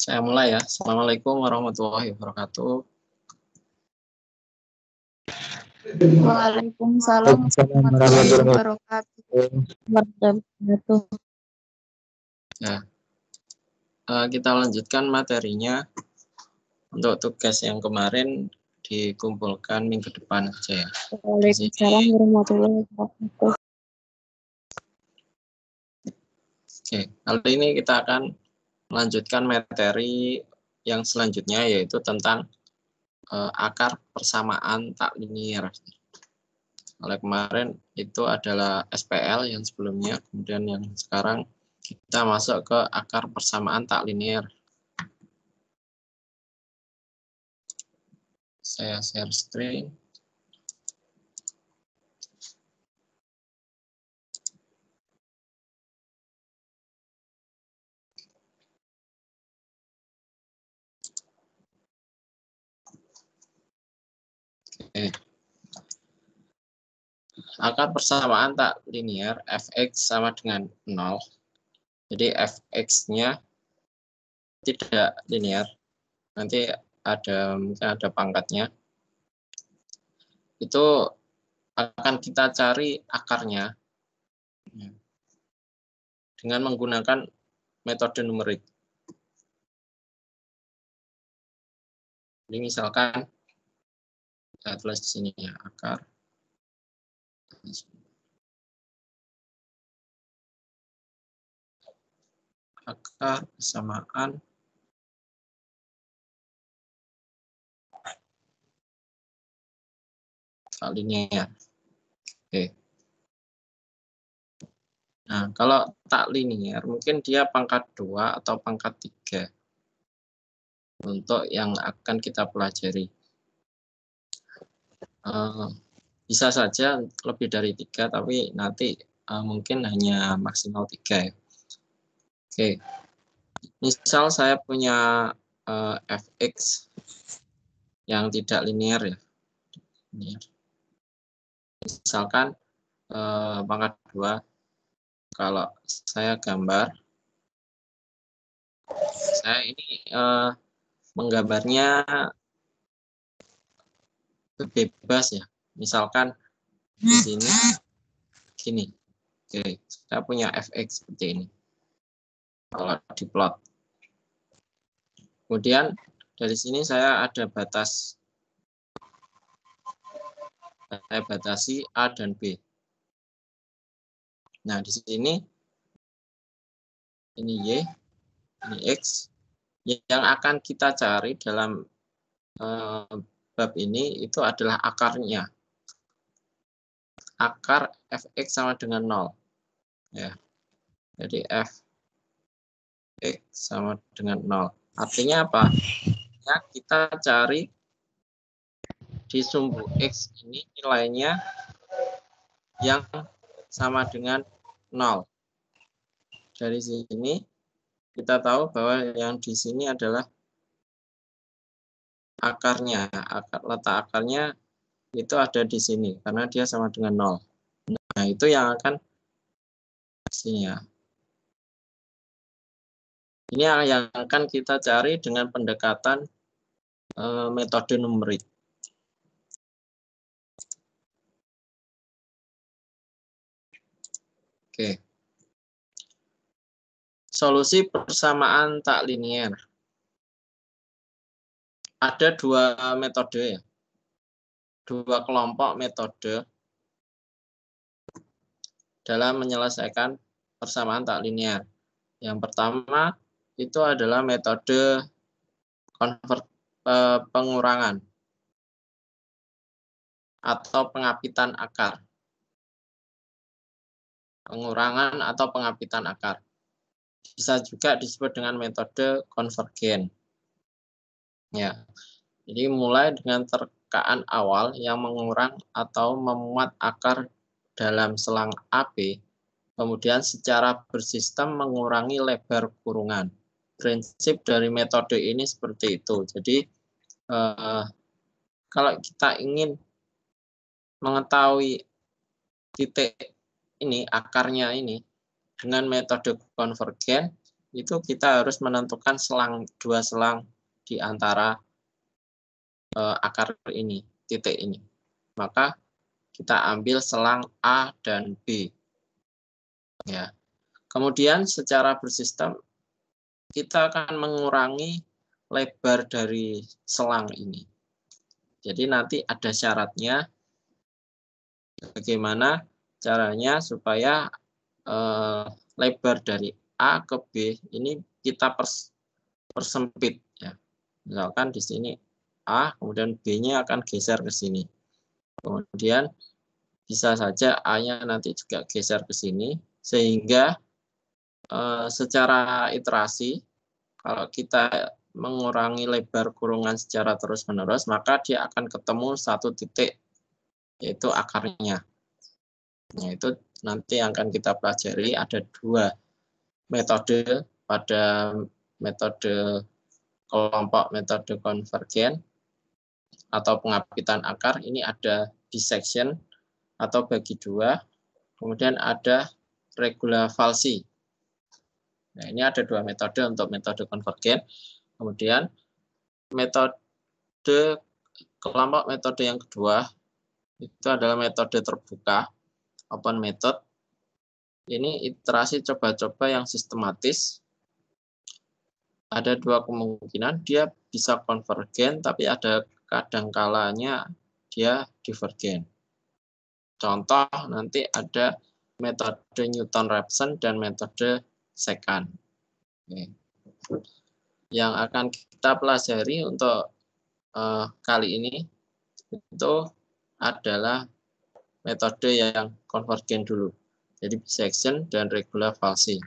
Saya mulai ya. Assalamualaikum warahmatullahi wabarakatuh. Waalaikumsalam warahmatullahi wabarakatuh. Ya, kita lanjutkan materinya. Untuk tugas yang kemarin dikumpulkan minggu depan aja ya. Waalaikumsalam warahmatullahi wabarakatuh. Oke, kali ini kita akan melanjutkan materi yang selanjutnya, yaitu tentang akar persamaan tak linier. Oleh kemarin itu adalah SPL yang sebelumnya, kemudian yang sekarang kita masuk ke akar persamaan tak linier. Saya share screen. Oke. Akar persamaan tak linier fx sama dengan 0. Jadi fx-nya tidak linier. Nanti mungkin ada pangkatnya. Itu akan kita cari akarnya dengan menggunakan metode numerik. Jadi misalkan saya tulis di sini ya, akar persamaan tak linier. Oke. Nah, kalau tak linier mungkin dia pangkat 2 atau pangkat 3 untuk yang akan kita pelajari. Bisa saja lebih dari 3, tapi nanti mungkin hanya maksimal 3 ya. Oke, misal saya punya fx yang tidak linier ya. Misalkan pangkat 2, kalau saya gambar, saya ini menggambarnya bebas ya. Misalkan di sini gini. Oke, saya punya fx seperti ini. Kalau diplot. Kemudian dari sini saya ada batas. Saya batasi A dan B. Nah, di sini ini Y, ini X. Yang akan kita cari dalam bab ini itu adalah akarnya. Akar fx sama dengan 0. Ya. Jadi fx sama dengan 0. Artinya apa? Ya, kita cari di sumbu x ini nilainya yang sama dengan 0. Dari sini kita tahu bahwa yang di sini adalah akarnya. Letak akarnya itu ada di sini karena dia sama dengan 0. Nah, itu yang akan sini ya. Ini yang akan kita cari dengan pendekatan metode numerik. Oke. Solusi persamaan tak linier. Ada 2 metode ya. 2 kelompok metode dalam menyelesaikan persamaan tak linier. Yang pertama itu adalah metode pengurangan atau pengapitan akar. Pengurangan atau pengapitan akar. Bisa juga disebut dengan metode konvergen. Ya. Jadi mulai dengan terkaan awal yang mengurang atau memuat akar dalam selang AP, kemudian secara bersistem mengurangi lebar kurungan. Prinsip dari metode ini seperti itu. Jadi kalau kita ingin mengetahui titik ini, akarnya ini, dengan metode konvergen, itu kita harus menentukan dua selang di antara akar ini, titik ini. Maka kita ambil selang A dan B. Ya. Kemudian secara bersistem kita akan mengurangi lebar dari selang ini. Jadi nanti ada syaratnya bagaimana caranya supaya lebar dari A ke B ini kita persempit ya. Misalkan di sini A, kemudian B-nya akan geser ke sini. Kemudian bisa saja A-nya nanti juga geser ke sini, sehingga secara iterasi, kalau kita mengurangi lebar kurungan secara terus-menerus, maka dia akan ketemu satu titik, yaitu akarnya. Nah, itu nanti yang akan kita pelajari, ada dua metode pada metode kelompok metode konvergen atau pengapitan akar. Ini ada dissection atau bagi dua, kemudian ada regula falsi. Nah, ini ada dua metode untuk metode konvergen. Kemudian metode kelompok metode yang kedua itu adalah metode terbuka, open method. Ini iterasi coba-coba yang sistematis. Ada dua kemungkinan, dia bisa konvergen, tapi ada kadangkalanya dia divergen. Contoh nanti ada metode Newton-Raphson dan metode Secant. Yang akan kita pelajari untuk kali ini itu adalah metode yang konvergen dulu. Jadi dissection dan regula falsi.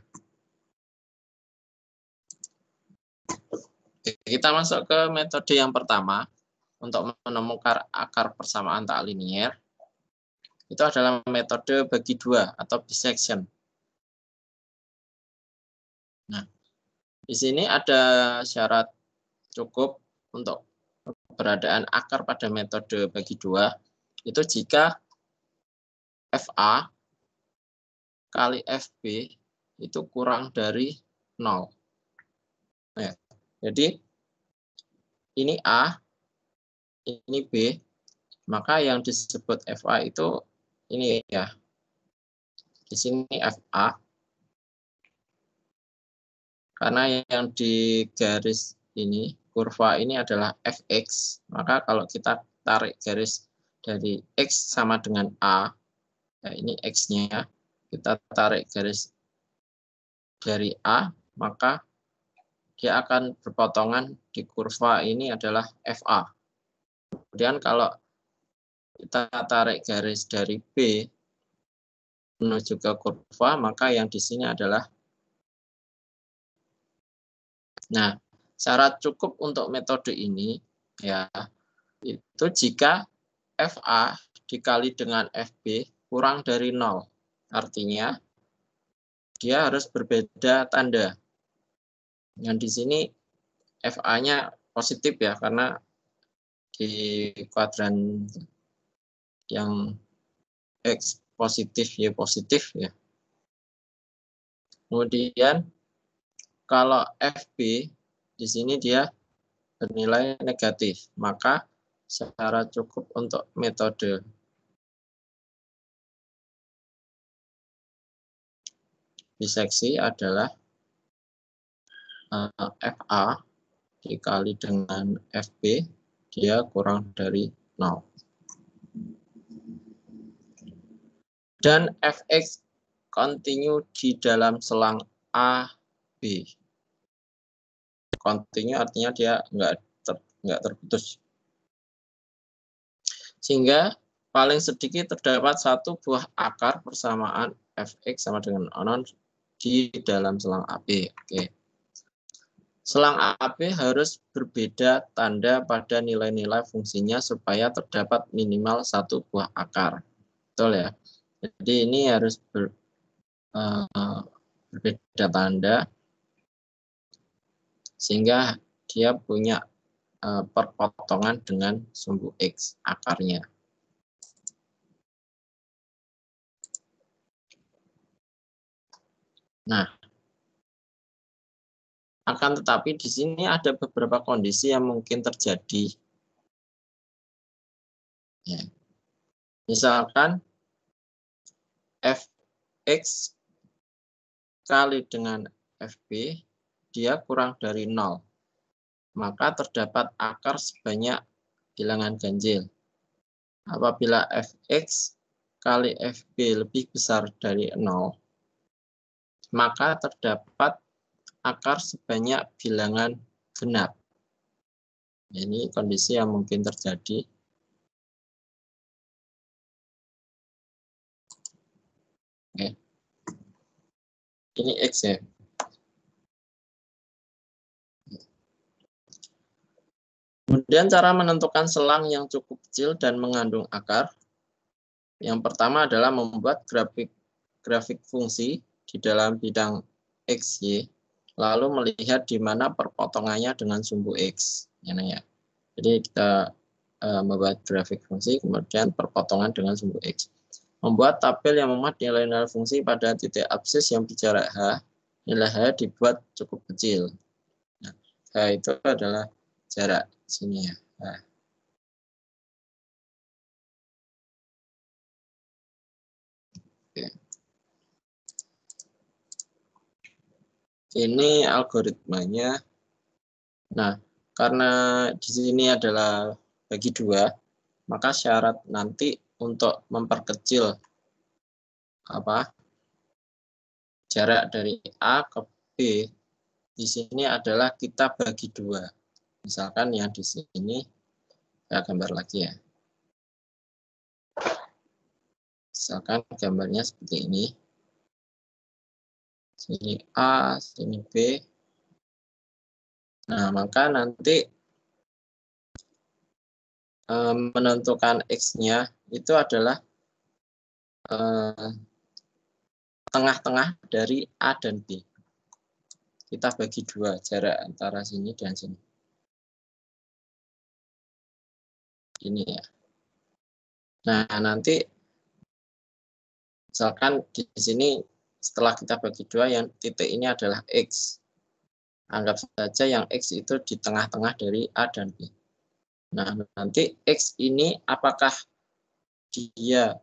Kita masuk ke metode yang pertama untuk menemukan akar persamaan tak linier. Itu adalah metode bagi dua atau dissection. Nah, di sini ada syarat cukup untuk keberadaan akar pada metode bagi dua. Itu jika FA kali FB itu kurang dari 0. Nah, jadi ini A, ini B, maka yang disebut FA itu ini ya. Di sini FA. Karena yang di garis ini, kurva ini adalah Fx, maka kalau kita tarik garis dari X sama dengan A, ya ini X-nya, kita tarik garis dari A, maka dia akan berpotongan di kurva ini adalah FA. Kemudian kalau kita tarik garis dari B menuju ke kurva, maka yang di sini adalah, nah, syarat cukup untuk metode ini ya itu jika FA dikali dengan FB kurang dari 0. Artinya dia harus berbeda tanda. Yang di sini FA-nya positif ya, karena di kuadran yang X positif, Y positif ya. Kemudian kalau FB di sini dia bernilai negatif, maka syarat cukup untuk metode biseksi adalah FA dikali dengan FB, dia kurang dari 0. Dan Fx continue di dalam selang AB. Continue artinya dia nggak terputus. Sehingga paling sedikit terdapat satu buah akar persamaan Fx sama dengan 0 di dalam selang AB. Oke. Selang AB harus berbeda tanda pada nilai-nilai fungsinya supaya terdapat minimal satu buah akar. Betul ya? Jadi ini harus berbeda tanda sehingga dia punya perpotongan dengan sumbu X akarnya. Nah, Akan tetapi di sini ada beberapa kondisi yang mungkin terjadi. Ya. Misalkan fx kali dengan fb, dia kurang dari 0. Maka terdapat akar sebanyak bilangan ganjil. Apabila fx kali fb lebih besar dari 0, maka terdapat akar sebanyak bilangan genap. Ini kondisi yang mungkin terjadi. Oke. Ini X ya. Kemudian cara menentukan selang yang cukup kecil dan mengandung akar. Yang pertama adalah membuat grafik fungsi di dalam bidang X, Y, lalu melihat di mana perpotongannya dengan sumbu X. Ya. Jadi kita membuat grafik fungsi, kemudian perpotongan dengan sumbu X. Membuat tabel yang memuat nilai-nilai fungsi pada titik absis yang berjarak H. Nilai H dibuat cukup kecil. Nah, H itu adalah jarak sini ya. Nah. Oke. Ini algoritmanya. Nah, karena di sini adalah bagi 2, maka syarat nanti untuk memperkecil jarak dari A ke B di sini adalah kita bagi 2. Misalkan yang di sini saya gambar lagi ya. Misalkan gambarnya seperti ini. Sini A, sini B. Nah, maka nanti menentukan X-nya itu adalah tengah-tengah dari A dan B. Kita bagi 2 jarak antara sini dan sini. Ini ya. Nah, nanti misalkan di sini setelah kita bagi 2, yang titik ini adalah X. Anggap saja yang X itu di tengah-tengah dari A dan B. Nah, nanti X ini apakah dia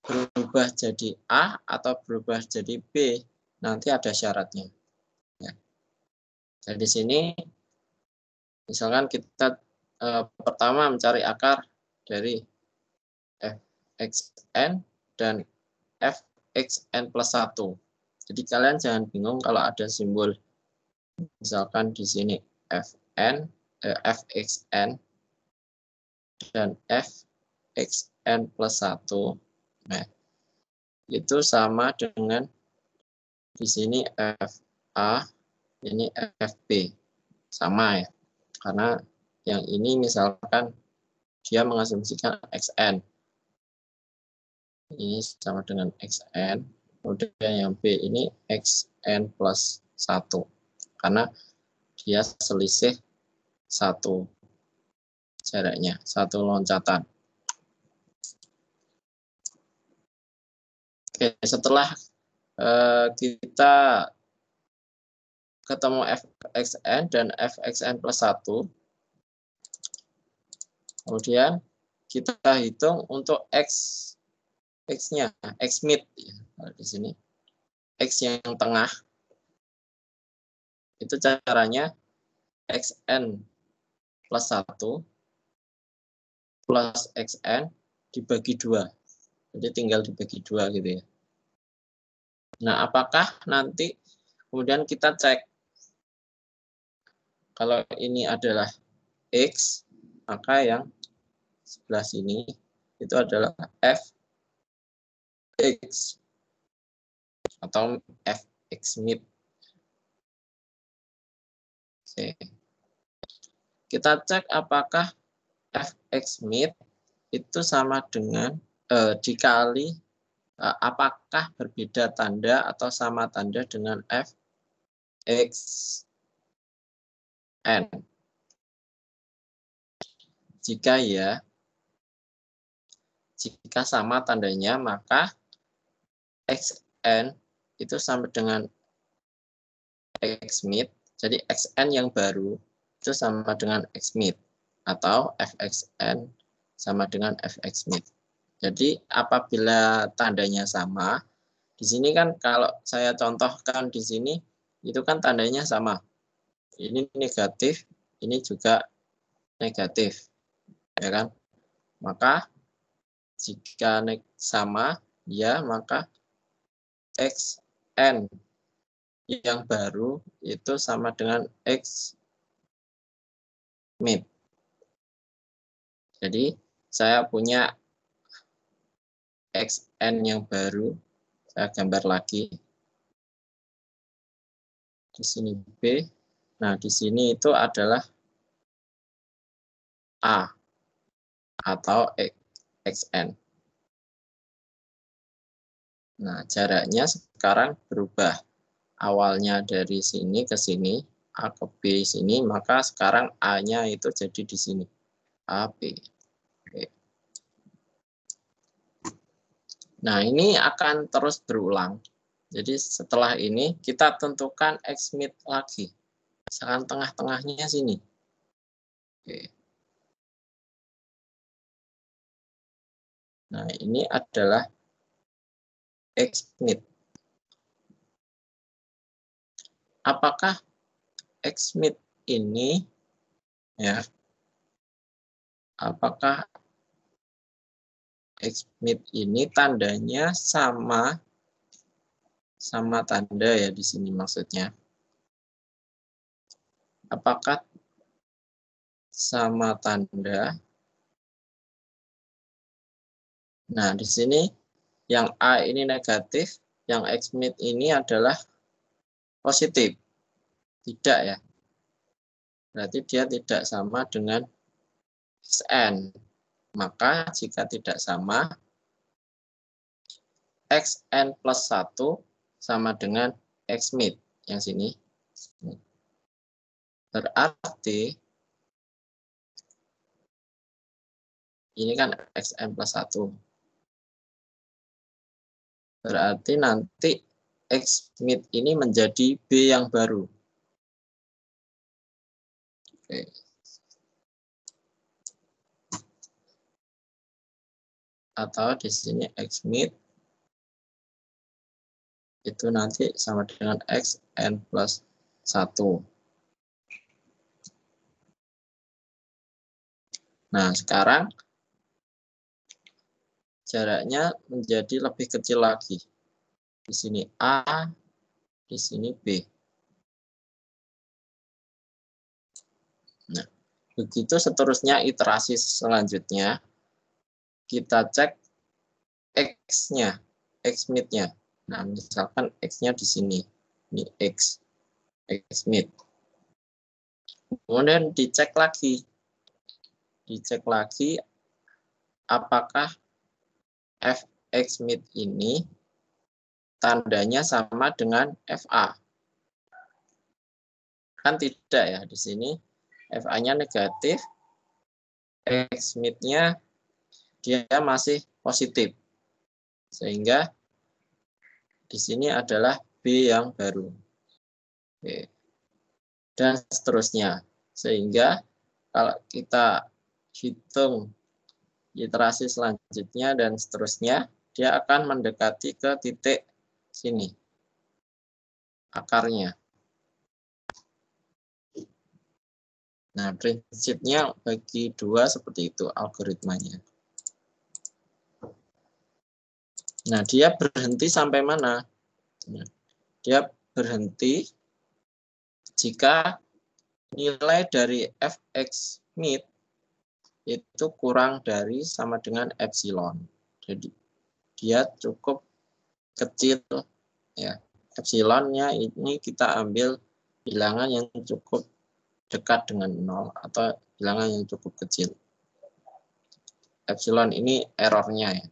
berubah jadi A atau berubah jadi B, nanti ada syaratnya. Ya. Jadi di sini, misalkan kita pertama mencari akar dari fxn dan fxn plus 1. Jadi kalian jangan bingung kalau ada simbol, misalkan di sini fxn dan fxn plus 1. Nah, itu sama dengan di sini FA, ini FB. Sama ya. Karena yang ini misalkan dia mengasumsikan XN. Ini sama dengan XN. Kemudian yang B ini XN plus 1. Karena dia selisih 1 jaraknya, 1 loncatan. Oke, setelah kita ketemu fxn dan fxn plus 1, kemudian kita hitung untuk x-nya, x mid ya. Di sini x yang tengah itu caranya xn plus 1 plus xn dibagi 2. Jadi tinggal dibagi 2 gitu ya. Nah, apakah nanti kemudian kita cek kalau ini adalah X, maka yang sebelah sini itu adalah Fx atau Fx mid. Oke. Kita cek apakah Fx mid itu sama dengan dikali apakah berbeda tanda atau sama tanda dengan Fxn. Jika ya, jika sama tandanya, maka Xn itu sama dengan xmid, jadi xn yang baru itu sama dengan xmid, atau fxn sama dengan fxmid. Jadi apabila tandanya sama, di sini kan kalau saya contohkan di sini, itu kan tandanya sama. Ini negatif, ini juga negatif, ya kan? Maka jika sama, ya maka xn yang baru itu sama dengan xmid. Jadi saya punya xn yang baru, saya gambar lagi. Di sini B. Nah, di sini itu adalah A atau xn. Nah, jaraknya sekarang berubah. Awalnya dari sini ke sini, A ke B sini, maka sekarang A-nya itu jadi di sini. A, B. Oke. Nah, ini akan terus berulang. Jadi setelah ini kita tentukan xmid lagi. Misalkan tengah-tengahnya sini. Oke. Nah, ini adalah xmid. Apakah xmid ini, ya, apakah xmid ini tandanya sama tanda ya di sini maksudnya. Apakah sama tanda? Nah, di sini yang A ini negatif, yang xmid ini adalah positif. Tidak ya. Berarti dia tidak sama dengan xn. Maka jika tidak sama, xn plus 1 sama dengan xmid yang sini. Berarti ini kan xn plus 1. Berarti nanti xmid ini menjadi B yang baru. Oke. Atau di sini xmid itu nanti sama dengan xn plus 1. Nah, sekarang jaraknya menjadi lebih kecil lagi. Di sini A, di sini B. Nah, begitu seterusnya iterasi selanjutnya, kita cek X-nya, xmid-nya. Nah, misalkan X-nya di sini. Ini xmid. Kemudian dicek lagi. Dicek lagi apakah fxmid ini tandanya sama dengan FA. Kan tidak ya, di sini FA-nya negatif, xmid-nya dia masih positif. Sehingga di sini adalah B yang baru. Oke. Dan seterusnya. Sehingga kalau kita hitung iterasi selanjutnya dan seterusnya, dia akan mendekati ke titik sini, akarnya. Nah, prinsipnya bagi dua seperti itu algoritmanya. Nah, dia berhenti sampai mana? Nah, dia berhenti jika nilai dari fxmid itu kurang dari sama dengan epsilon. Jadi dia cukup kecil ya. Epsilonnya ini kita ambil bilangan yang cukup dekat dengan 0 atau bilangan yang cukup kecil. Epsilon ini errornya ya.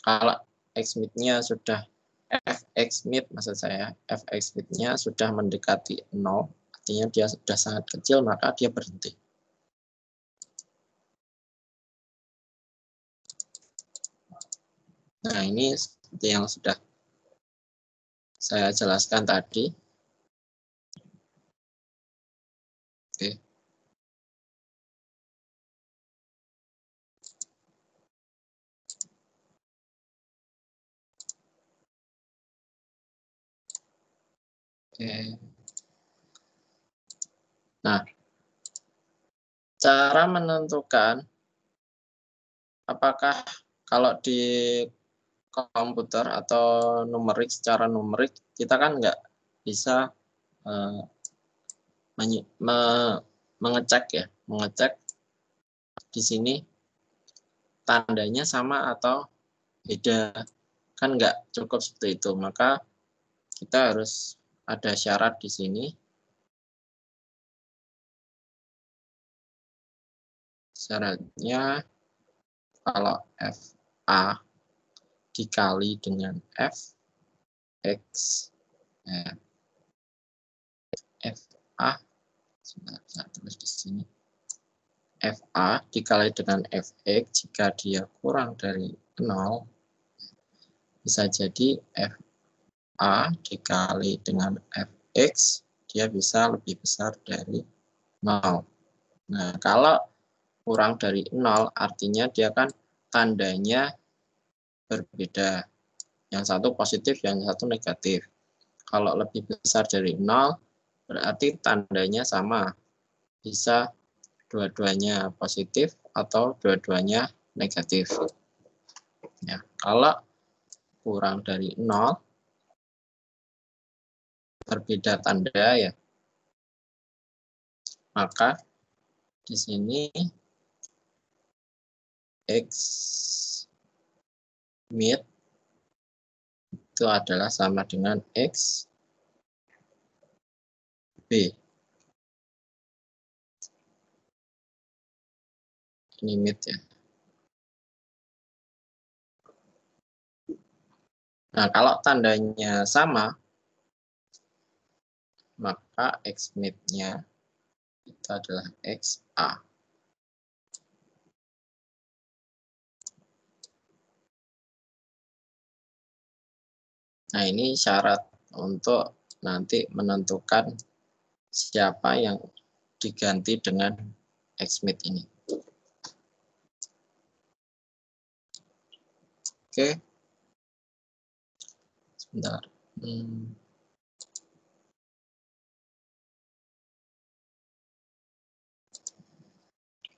Kalau xmid-nya sudah fxmid maksud saya, fxmid-nya sudah mendekati 0, artinya dia sudah sangat kecil, maka dia berhenti. Nah, ini seperti yang sudah saya jelaskan tadi. Oke. Nah, cara menentukan apakah kalau di komputer atau numerik, secara numerik kita kan nggak bisa mengecek di sini tandanya sama atau beda, kan nggak cukup seperti itu, maka kita harus ada syarat di sini. Syaratnya kalau FA dikali dengan Fx, ya, FA, saya tulis di sini, FA dikali dengan Fx jika dia kurang dari 0, bisa jadi FA dikali dengan Fx dia bisa lebih besar dari 0. Nah, kalau kurang dari 0 artinya dia kan tandanya berbeda. Yang satu positif, yang satu negatif. Kalau lebih besar dari 0 berarti tandanya sama. Bisa dua-duanya positif atau dua-duanya negatif. Ya, kalau kurang dari 0 berbeda tanda ya. Maka di sini X mid itu adalah sama dengan X B. Ini mid ya. Nah, kalau tandanya sama, maka X mid-nya itu adalah XA. Nah, ini syarat untuk nanti menentukan siapa yang diganti dengan X-mid ini. Oke. Sebentar.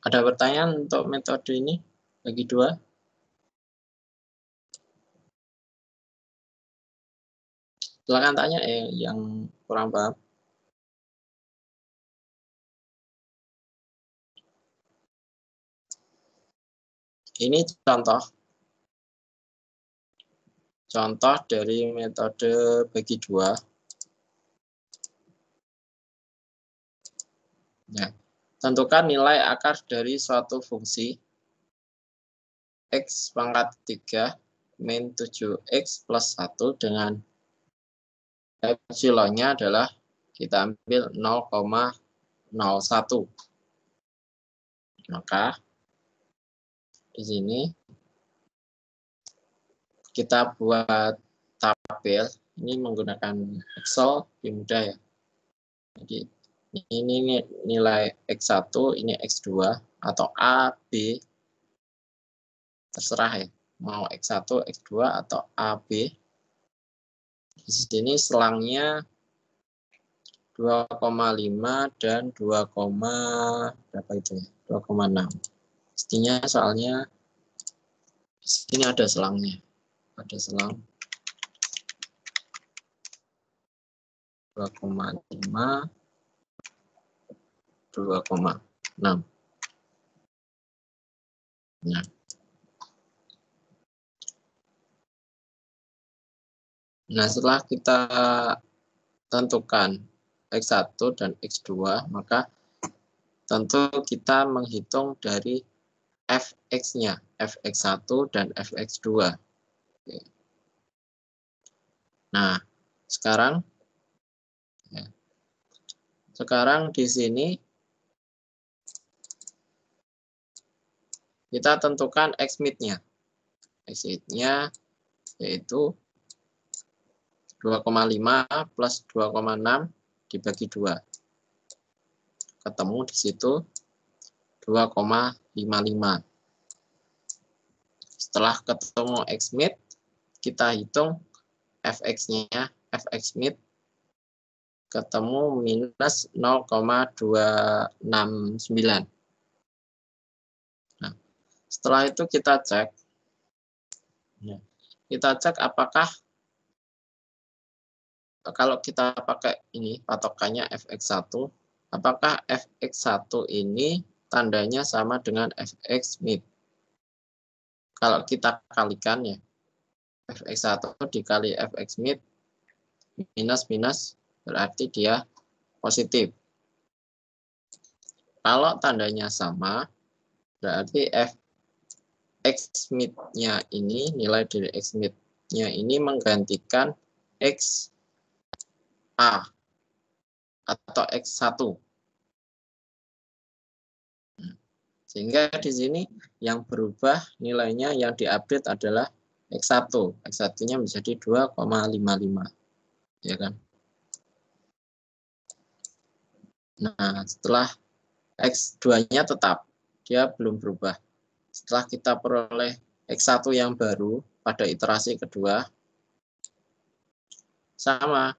Ada pertanyaan untuk metode ini bagi dua? Silakan tanya yang kurang paham. Ini contoh dari metode bagi dua. Nah, tentukan nilai akar dari suatu fungsi X pangkat 3 min 7X plus 1 dengan epsilonnya adalah kita ambil 0,01. Maka di sini kita buat tabel ini menggunakan Excel, lebih mudah ya. Jadi ini nilai X1, ini X2 atau A, B, terserah ya. Mau X1, X2 atau A, B. Di sini selangnya 2,5 dan 2, berapa itu ya? 2,6. Mestinya soalnya di sini ada selangnya. Ada selang 2,5, 2,6. Nah, setelah kita tentukan X1 dan X2, maka tentu kita menghitung dari Fx-nya, Fx1 dan Fx2. Oke. Nah, sekarang di sini kita tentukan X-mid-nya. X-mid-nya yaitu 2,5 plus 2,6 dibagi 2. Ketemu di situ 2,55. Setelah ketemu X-mid, kita hitung Fx-nya, Fx-mid ketemu minus 0,269. Nah, setelah itu kita cek. Kita cek apakah kalau kita pakai ini patokannya fx1, apakah fx1 ini tandanya sama dengan fx mid. Kalau kita kalikan ya, fx1 dikali fx mid, minus berarti dia positif. Kalau tandanya sama, berarti fx mid-nya ini, nilai dari x mid-nya ini menggantikan x A atau X1. Sehingga di sini yang berubah nilainya yang diupdate adalah X1. X1-nya menjadi 2,55. Ya kan? Nah, setelah X2-nya tetap, dia belum berubah. Setelah kita peroleh X1 yang baru pada iterasi kedua, sama.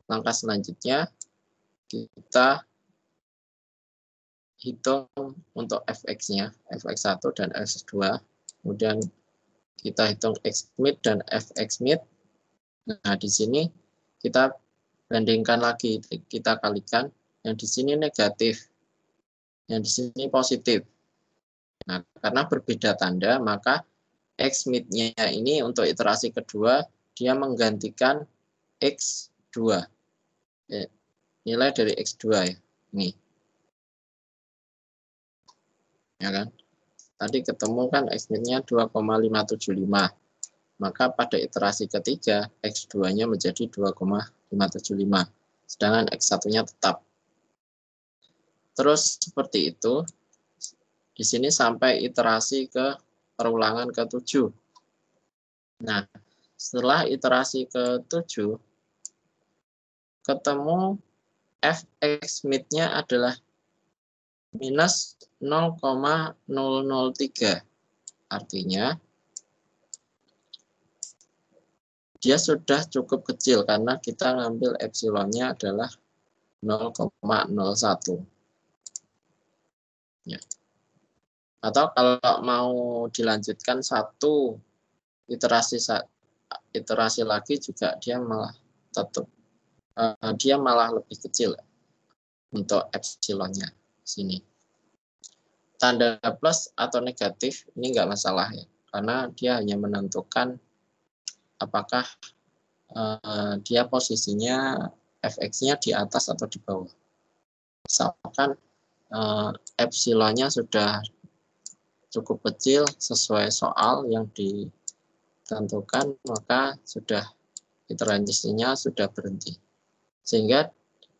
Langkah selanjutnya, kita hitung untuk fx-nya, fx1 dan fx2. Kemudian kita hitung x mid dan fx mid. Nah, di sini kita bandingkan lagi, kita kalikan. Yang di sini negatif, yang di sini positif. Nah, karena berbeda tanda, maka x mid-nya ini untuk iterasi kedua, dia menggantikan x2. Nilai dari x2 ya. Ini. Ya kan? Tadi ketemu kan x mid-nya 2,575. Maka pada iterasi ketiga, X2-nya menjadi 2,575. Sedangkan X1-nya tetap. Terus seperti itu, di sini sampai iterasi ke perulangan ke-7. Nah, setelah iterasi ke-7, ketemu fx mid-nya adalah minus 0,003. Artinya, dia sudah cukup kecil karena kita ngambil epsilonnya adalah 0,01. Ya. Atau kalau mau dilanjutkan satu iterasi lagi juga dia malah tetap dia malah lebih kecil untuk epsilonnya sini. Tanda plus atau negatif ini enggak masalah ya, karena dia hanya menentukan apakah dia posisinya fx-nya di atas atau di bawah. Misalkan epsilonnya sudah cukup kecil sesuai soal yang ditentukan, maka sudah iterasinya sudah berhenti. Sehingga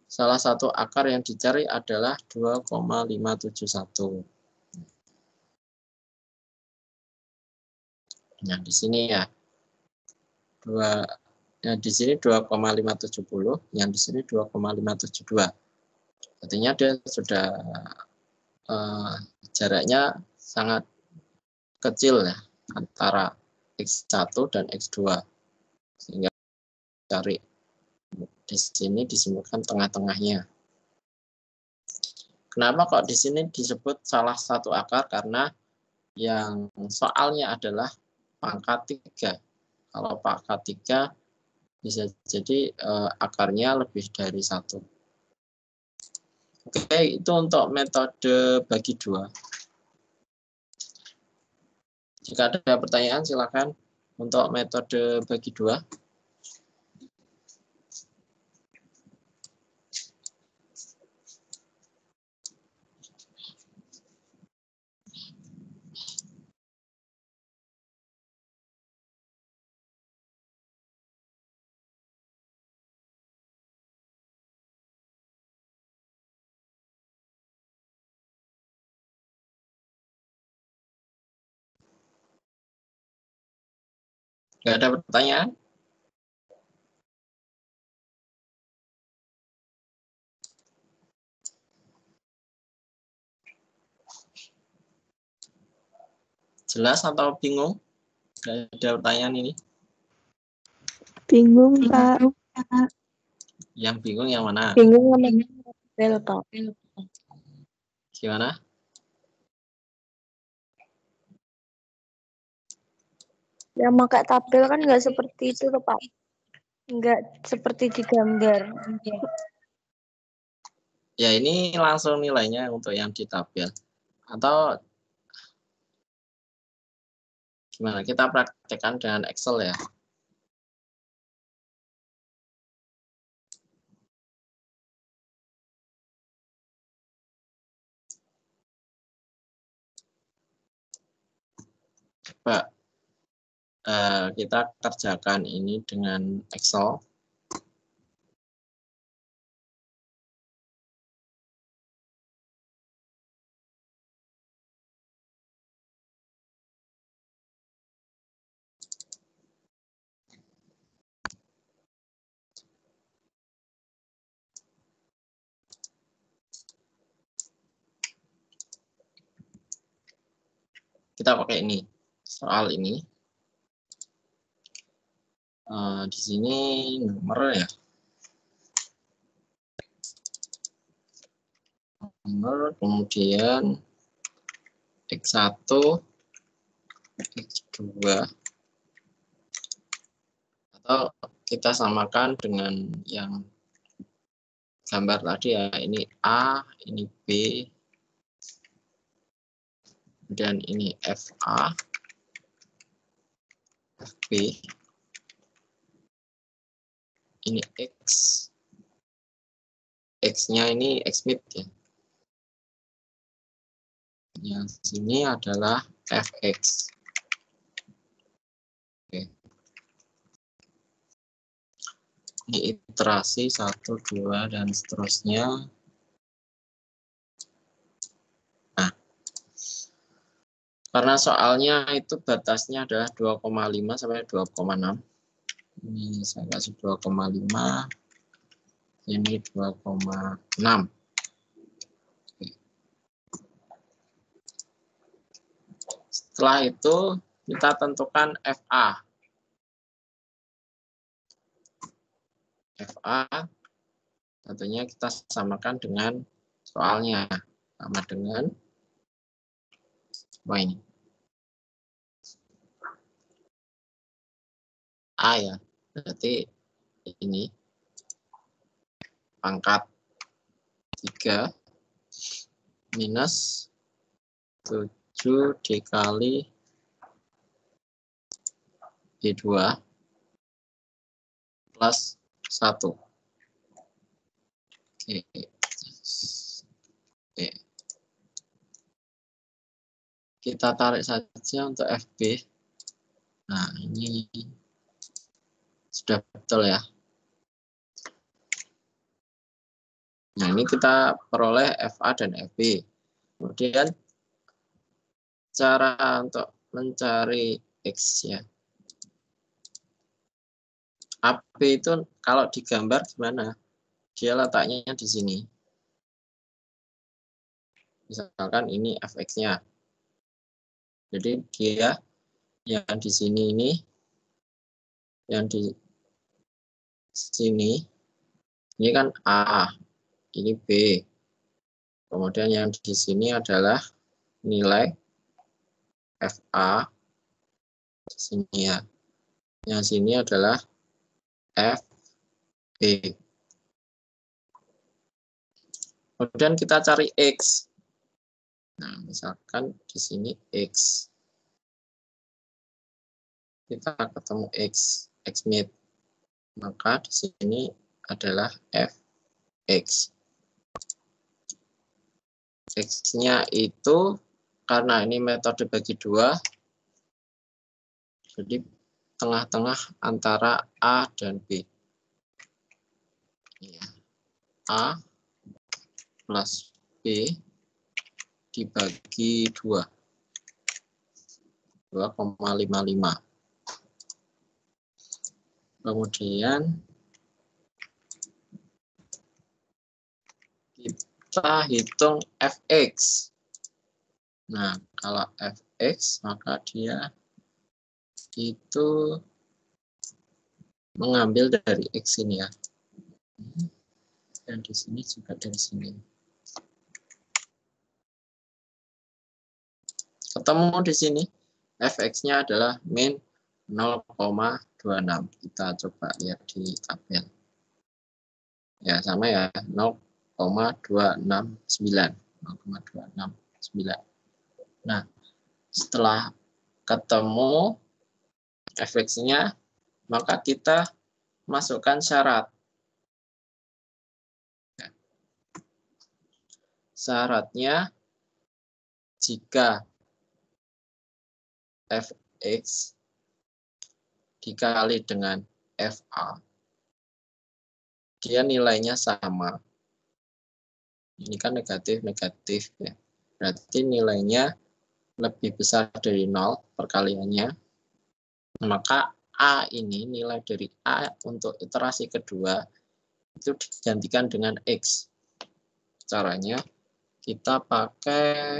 salah satu akar yang dicari adalah 2,571. Nah, di sini ya. Di sini 2,570, yang di sini 2,572. Artinya dia sudah jaraknya sangat kecil ya antara X1 dan X2. Sehingga cari di sini disebutkan tengah-tengahnya. Kenapa kok di sini disebut salah satu akar? Karena yang soalnya adalah pangkat 3. Kalau pangkat 3 bisa jadi akarnya lebih dari 1. Oke, itu untuk metode bagi 2. Jika ada pertanyaan silakan untuk metode bagi 2. Nggak ada pertanyaan? Jelas atau bingung? Nggak ada pertanyaan ini? Bingung, Pak. Yang bingung yang mana? Bingung sama tabel, Pak. Gimana? Yang pakai tabel kan nggak seperti itu tuh, Pak. Nggak seperti di gambar. Ya ini langsung nilainya untuk yang di tabel. Atau gimana? Kita praktekkan dengan Excel ya. Coba kita kerjakan ini dengan Excel. Kita pakai ini, soal ini. Di sini nomor ya. Nomor, kemudian X1, X2, atau kita samakan dengan yang gambar tadi ya, ini A, ini B, dan ini FA, FB, ini X, X-nya ini X-mid ya. Yang sini adalah FX. Oke. Ini iterasi 1, 2, dan seterusnya. Nah, karena soalnya itu batasnya adalah 2,5 sampai 2,6. Ini saya kasih 2,5. Ini 2,6. Setelah itu kita tentukan FA. FA tentunya kita samakan dengan soalnya. Sama dengan ini. A ya. Berarti ini pangkat 3 minus 7 dikali B2 plus 1. Oke. Oke. Kita tarik saja untuk FB. Nah, ini sudah betul ya. Nah, ini kita peroleh FA dan FB. Kemudian cara untuk mencari X ya. AB itu kalau digambar gimana? Dia letaknya di sini. Misalkan ini fx-nya. Jadi dia yang di sini ini, yang di sini, ini kan A, ini B. Kemudian yang di sini adalah nilai FA, di sini ya. Yang sini adalah FB. Kemudian kita cari X. Nah, misalkan di sini X. Kita ketemu X, X-mid. Maka di sini adalah FX. X-nya itu karena ini metode bagi 2, jadi tengah-tengah antara A dan B. A plus B dibagi 2. 2,55. Kemudian kita hitung Fx. Nah, kalau Fx maka dia itu mengambil dari X ini ya. Dan di sini juga dari sini. Ketemu di sini. Fx-nya adalah min 0,26. Kita coba lihat di tabel. Ya, sama ya, 0,269. 0,269. Nah, setelah ketemu fx-nya, maka kita masukkan syarat. Syaratnya, jika fx dikali dengan fa, dia nilainya sama. Ini kan negatif-negatif ya. Berarti nilainya lebih besar dari 0 perkaliannya. Maka A ini, nilai dari A untuk iterasi kedua, itu digantikan dengan X. Caranya, kita pakai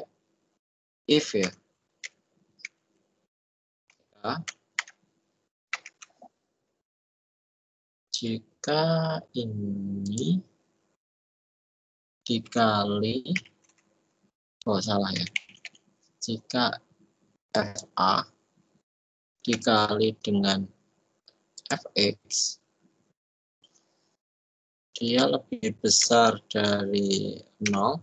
if ya. Jika ini dikali, salah ya. Jika FA dikali dengan Fx, dia lebih besar dari 0,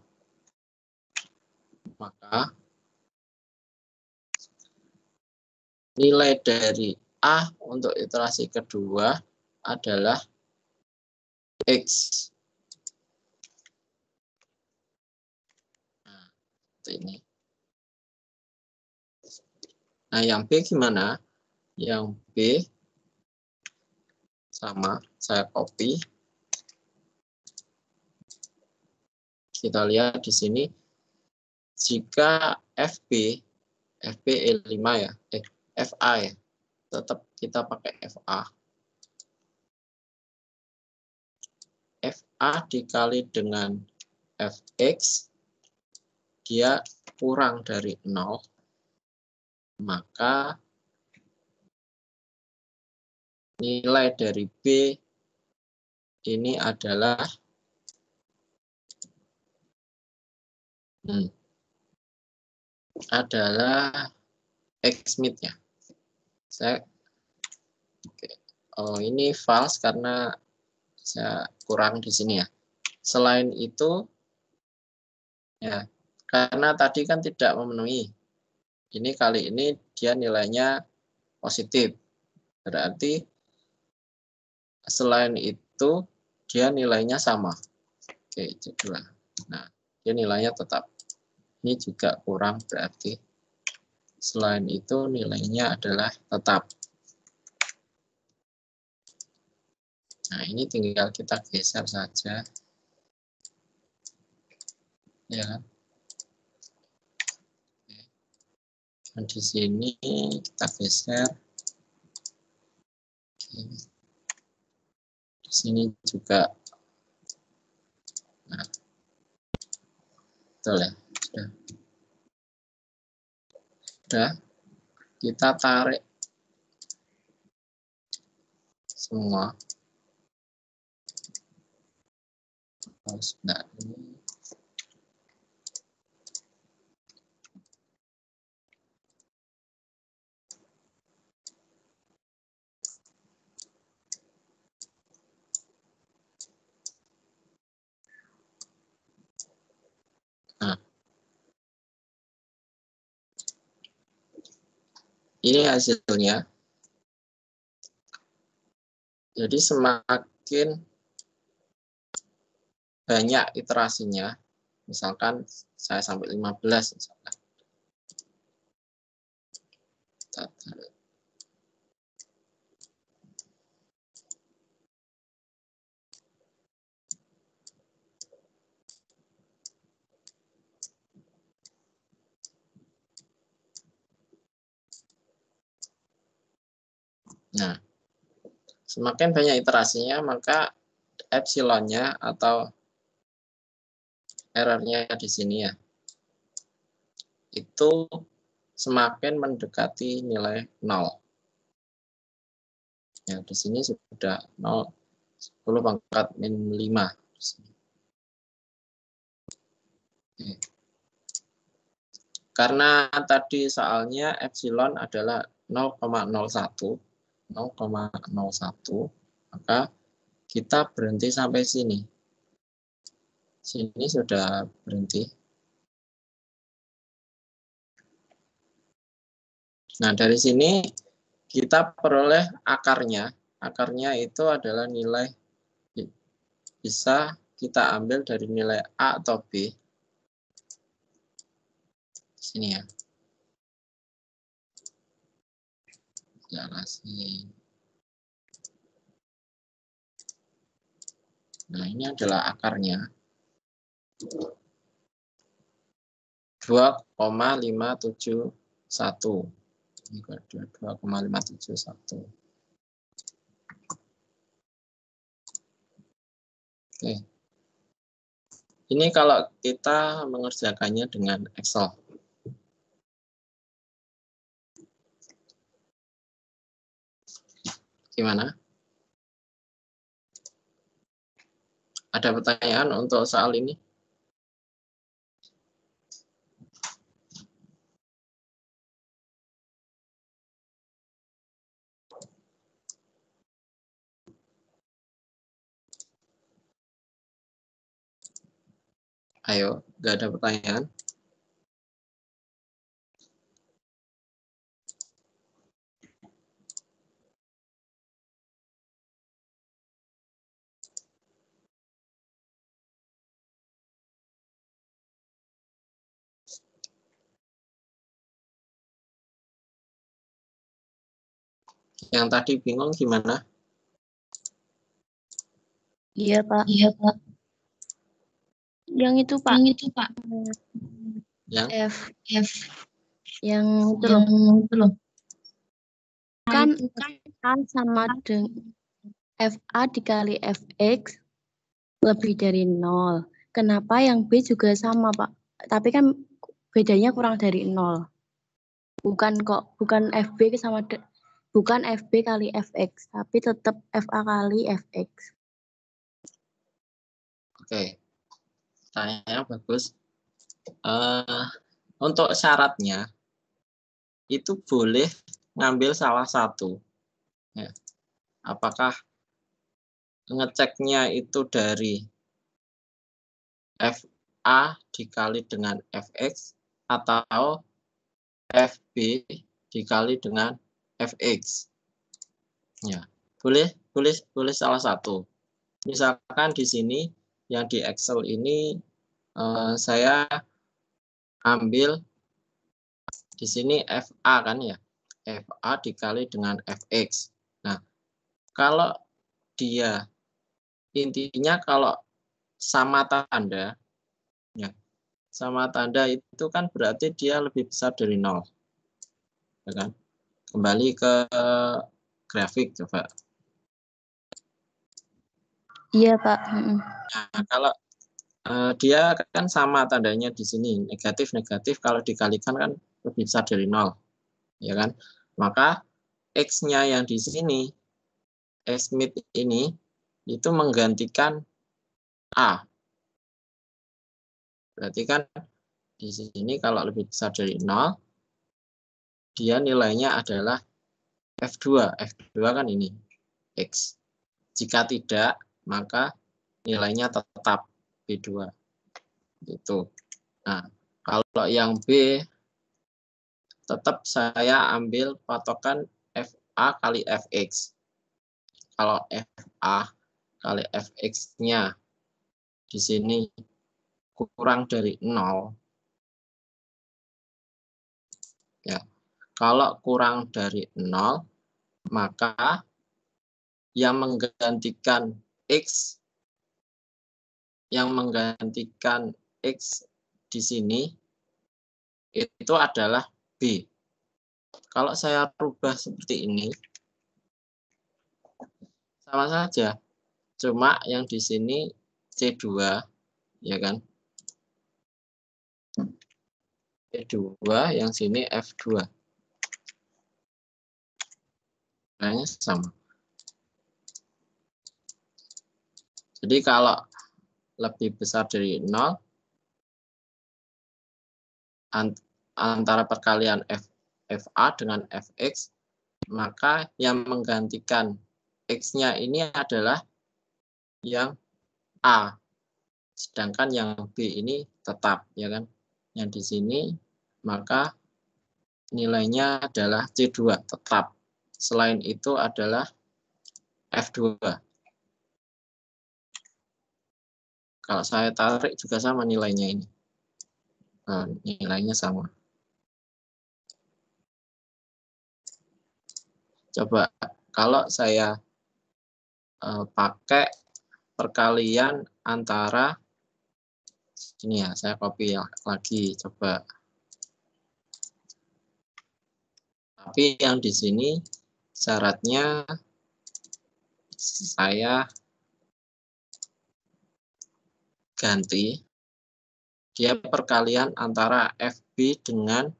maka nilai dari A untuk iterasi kedua adalah X. Nah, ini. Nah, yang B gimana? Yang B sama, saya copy. Kita lihat di sini, jika FB E5 ya, FA ya, tetap kita pakai FA. FA dikali dengan Fx, dia kurang dari 0, maka nilai dari B ini adalah X-mid ya. Ini false karena saya kurang di sini ya. Selain itu, ya, karena tadi kan tidak memenuhi. Ini kali ini dia nilainya positif. Berarti selain itu dia nilainya sama. Oke, itu dua. Nah, dia nilainya tetap. Ini juga kurang berarti selain itu nilainya adalah tetap. Nah, ini tinggal kita geser saja. Ya. Dan di sini kita geser. Di sini juga. Nah, betul ya. Sudah. Kita tarik semua. Nah, ini. Nah, ini hasilnya. Jadi semakin banyak iterasinya, misalkan saya sampai 15 misalkan. Nah, semakin banyak iterasinya, maka epsilonnya atau errornya di sini ya, itu semakin mendekati nilai 0. Ya, di sini sudah 0, 10 pangkat min 5. Oke. Karena tadi soalnya epsilon adalah 0,01, maka kita berhenti sampai sini. Sini sudah berhenti. Nah, dari sini kita peroleh akarnya. Akarnya itu adalah nilai, bisa kita ambil dari nilai A atau B. Sini ya. Jelasin. Nah, ini adalah akarnya. 2,571. Ini 2,571. Oke. Ini kalau kita mengerjakannya dengan Excel. Gimana? Ada pertanyaan untuk soal ini? Ayo, nggak ada pertanyaan? Yang tadi bingung gimana? Iya, Pak. Iya, Pak. Yang itu, Pak. Yang itu, Pak. Yang F. Yang itu Yang loh. itu loh. Kan A sama dengan FA dikali FX lebih dari 0. Kenapa yang B juga sama, Pak? Tapi kan bedanya kurang dari 0. Bukan FB sama bukan FB kali FX, tapi tetap FA kali FX. Oke. Tanya bagus. Untuk syaratnya itu boleh ngambil salah satu. Ya. Apakah ngeceknya itu dari FA dikali dengan FX atau FB dikali dengan FX? Ya, boleh salah satu. Misalkan di sini yang di Excel ini saya ambil di sini FA kan ya, FA dikali dengan FX. Nah, kalau dia intinya kalau sama tanda, ya, sama tanda itu kan berarti dia lebih besar dari 0. Ya kan? Kembali ke grafik coba. Iya, Pak. Nah, kalau dia kan sama tandanya di sini, negatif, kalau dikalikan kan lebih besar dari 0. Ya kan? Maka X-nya yang di sini, X-mid ini, itu menggantikan A. Berarti kan di sini kalau lebih besar dari 0, dia nilainya adalah F2. F2 kan ini, X. Jika tidak, maka nilainya tetap B2. Gitu. Nah, kalau yang B, tetap saya ambil patokan FA kali FX. Kalau FA kali FX-nya di sini kurang dari 0, ya. Kalau kurang dari 0, maka yang menggantikan X di sini itu adalah B. Kalau saya rubah seperti ini, sama saja. Cuma yang di sini C2, ya kan? C2, yang sini F2. Kayaknya sama. Jadi kalau lebih besar dari 0, antara perkalian FA dengan Fx, maka yang menggantikan X-nya ini adalah yang A. Sedangkan yang B ini tetap, ya kan? Yang di sini, maka nilainya adalah C2, tetap. Selain itu adalah F2. Kalau saya tarik juga sama nilainya ini. Nah, nilainya sama. Coba kalau saya pakai perkalian antara ini ya, saya copy lagi coba. Tapi yang di sini syaratnya saya ganti dia perkalian antara FB dengan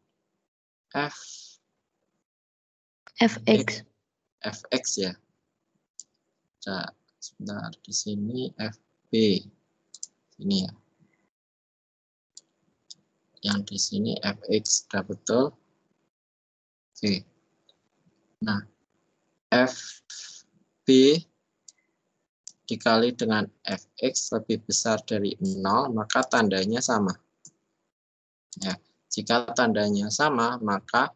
Fx ya. Nah, sebentar di sini FB ini ya. Yang di sini Fx sudah betul. Oke. Nah, FB dikali dengan Fx lebih besar dari 0, maka tandanya sama. Ya, jika tandanya sama, maka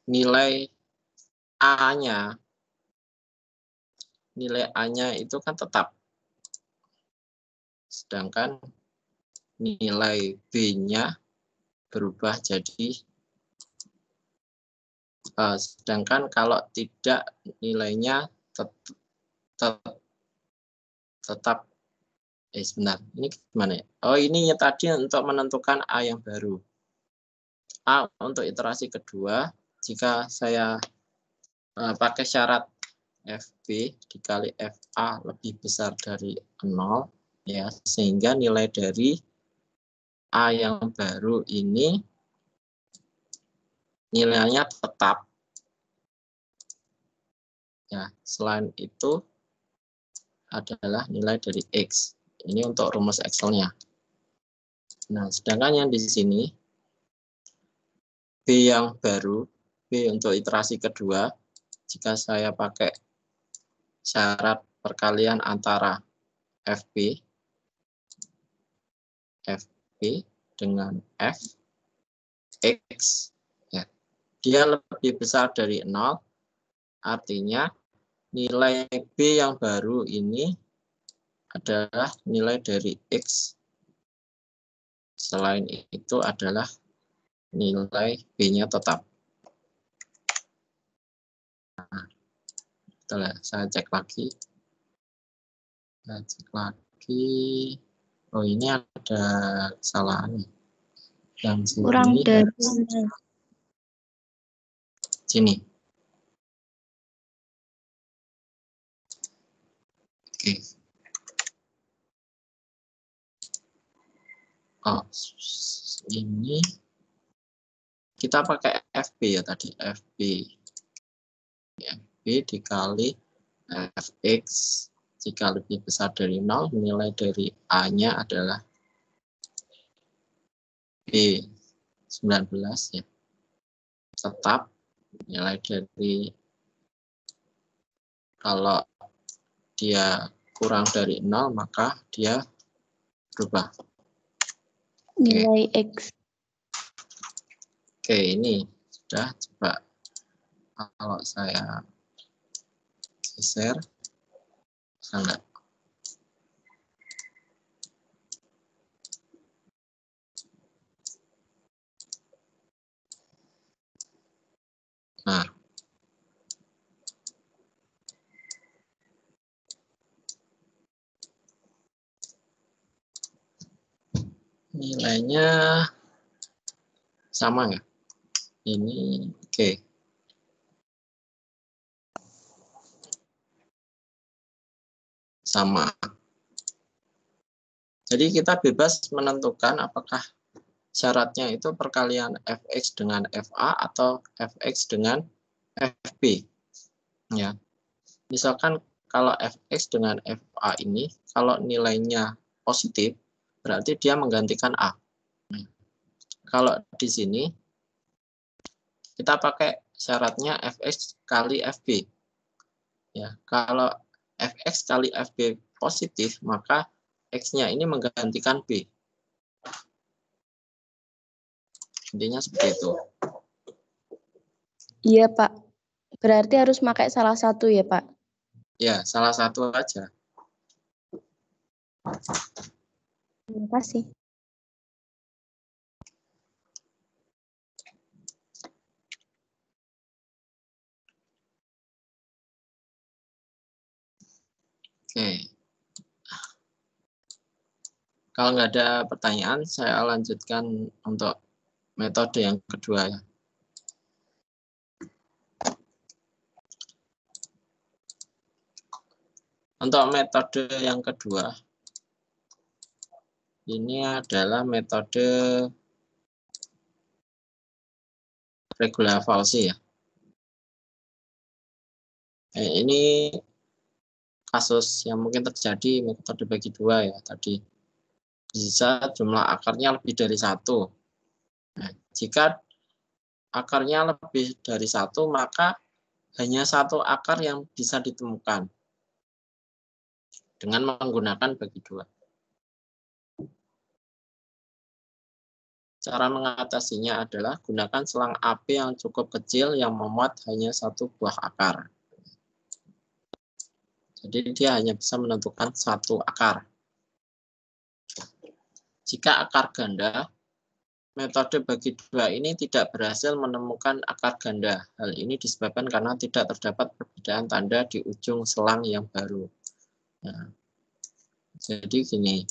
nilai A-nya itu kan tetap. Sedangkan nilai B-nya berubah jadi sedangkan kalau tidak nilainya tetap sebentar, ini gimana ya? Oh, ini tadi untuk menentukan A yang baru. A untuk iterasi kedua, jika saya pakai syarat FB dikali FA lebih besar dari 0, ya, sehingga nilai dari A yang baru ini nilainya tetap. Ya, selain itu adalah nilai dari X. Ini untuk rumus Excel-nya. Nah, sedangkan yang di sini B yang baru, B untuk iterasi kedua, jika saya pakai syarat perkalian antara FB dengan Fx, ya, dia lebih besar dari 0, artinya nilai B yang baru ini adalah nilai dari X. Selain itu adalah nilai B-nya tetap. Nah, setelah saya cek lagi. Oh, ini ada kesalahan. Yang Kurang dari sini. Oke. Oh, ini kita pakai FB ya tadi, FB dikali Fx jika lebih besar dari 0, nilai dari A-nya adalah B19 ya. Tetap nilai dari kalau dia kurang dari 0 maka dia berubah. Nilai X. Oke, ini sudah. Coba kalau saya geser, bisa enggak? Nah, nilainya sama ya. Ini oke. Sama. Jadi kita bebas menentukan apakah syaratnya itu perkalian Fx dengan Fa atau Fx dengan Fb. Ya. Misalkan kalau fx dengan fa ini, kalau nilainya positif, berarti dia menggantikan A. Kalau di sini, kita pakai syaratnya fx kali fb. Ya, kalau fx kali fb positif, maka x-nya ini menggantikan b. Intinya seperti itu. Iya, Pak. Berarti harus pakai salah satu ya, Pak? Ya, salah satu aja. Terima kasih. Oke. Kalau nggak ada pertanyaan, saya lanjutkan untuk metode yang kedua ya. Untuk metode yang kedua, ini adalah metode regular falsi ya. Ini kasus yang mungkin terjadi metode bagi dua ya tadi. Bisa jumlah akarnya lebih dari satu. Nah, jika akarnya lebih dari satu, maka hanya satu akar yang bisa ditemukan dengan menggunakan bagi dua. Cara mengatasinya adalah gunakan selang AP yang cukup kecil yang memuat hanya satu buah akar. Jadi dia hanya bisa menentukan satu akar. Jika akar ganda, metode bagi dua ini tidak berhasil menemukan akar ganda. Hal ini disebabkan karena tidak terdapat perbedaan tanda di ujung selang yang baru. Nah, jadi gini.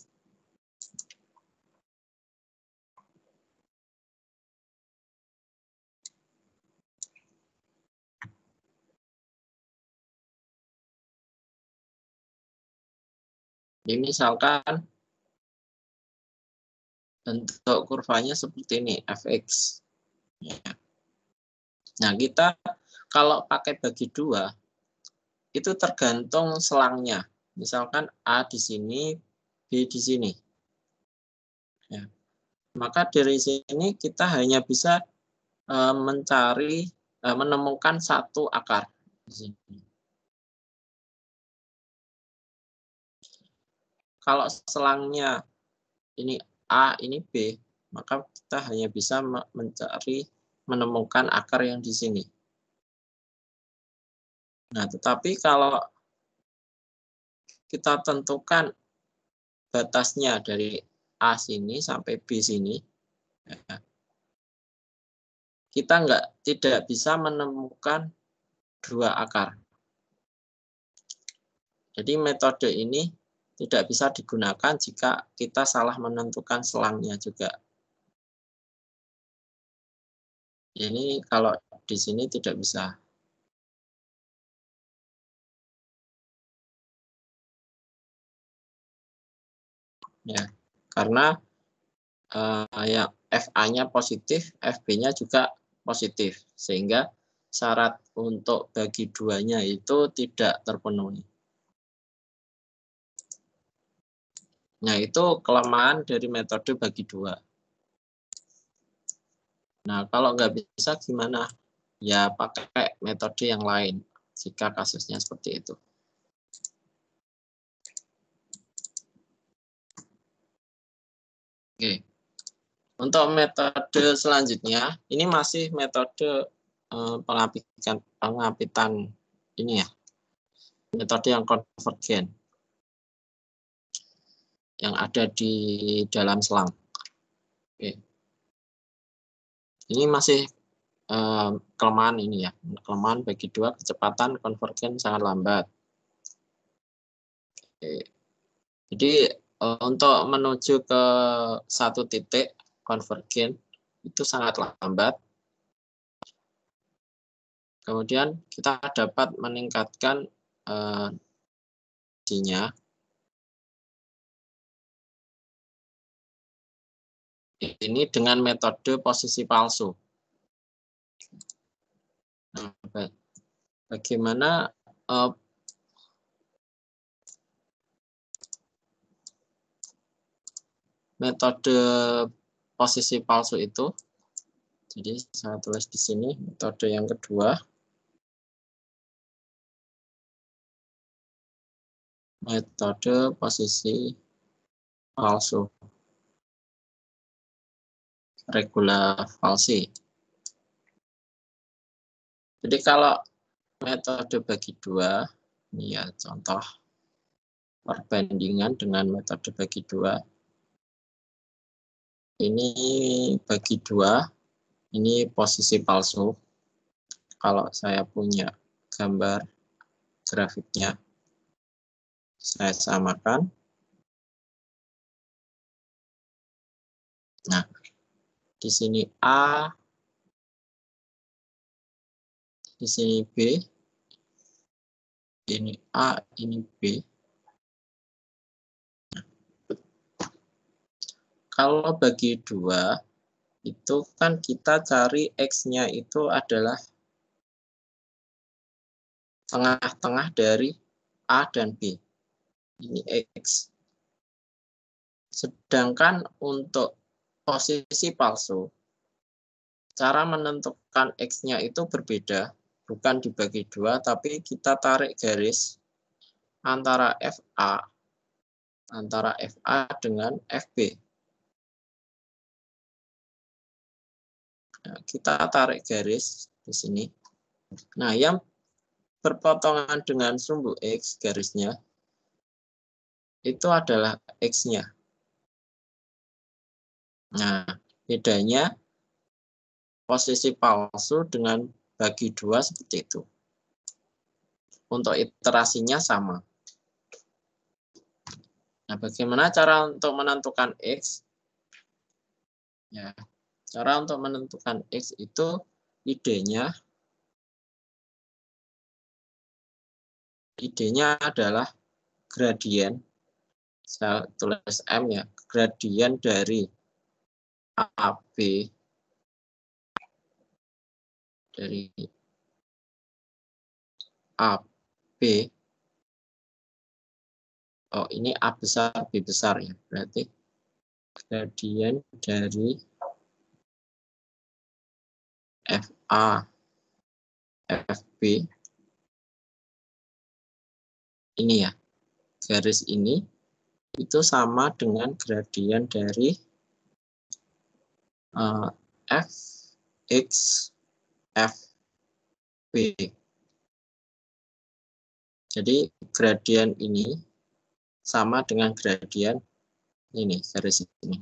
Ini misalkan bentuk kurvanya seperti ini, fx. Nah, kita kalau pakai bagi dua, itu tergantung selangnya. Misalkan A di sini, B di sini. Ya. Maka dari sini kita hanya bisa menemukan satu akar di sini. Kalau selangnya ini A, ini B, maka kita hanya bisa menemukan akar yang di sini. Nah, tetapi kalau kita tentukan batasnya dari A sini sampai B sini, ya, kita tidak bisa menemukan dua akar. Jadi metode ini tidak bisa digunakan jika kita salah menentukan selangnya juga. Ini kalau di sini tidak bisa. Ya, karena ya FA-nya positif, FB-nya juga positif, sehingga syarat untuk bagi duanya itu tidak terpenuhi. Nah, itu kelemahan dari metode bagi dua. Nah, kalau nggak bisa gimana? Ya, pakai metode yang lain jika kasusnya seperti itu. Oke. Untuk metode selanjutnya, ini masih metode pengampitan ini ya, metode yang konvergen yang ada di dalam selang. Oke. Ini masih kelemahan ini ya, kelemahan bagi dua kecepatan konvergen sangat lambat. Oke. Jadi untuk menuju ke satu titik konvergen itu sangat lambat. Kemudian kita dapat meningkatkan energinya. Ini dengan metode posisi palsu. Nah, bagaimana metode posisi palsu itu. Jadi saya tulis di sini metode yang kedua. Metode posisi palsu. Regula falsi. Jadi kalau metode bagi dua, ini ya contoh perbandingan dengan metode bagi dua. Ini bagi dua, ini posisi palsu. Kalau saya punya gambar grafiknya, saya samakan. Nah, di sini A, di sini B, ini A, ini B. Kalau bagi dua, itu kan kita cari X-nya itu adalah tengah-tengah dari A dan B. Ini X. Sedangkan untuk posisi palsu, cara menentukan X-nya itu berbeda. Bukan dibagi dua, tapi kita tarik garis antara FA dengan FB. Nah, kita tarik garis di sini. Nah, yang berpotongan dengan sumbu X garisnya, itu adalah X-nya. Nah, bedanya posisi palsu dengan bagi dua seperti itu. Untuk iterasinya sama. Nah, bagaimana cara untuk menentukan X? Ya, cara untuk menentukan X itu idenya adalah gradien. Saya tulis M ya, gradien dari AB oh ini A besar B besar ya, berarti gradien dari FA FB ini ya, garis ini itu sama dengan gradien dari Fx Fb. Jadi gradien ini sama dengan gradien ini, garis ini.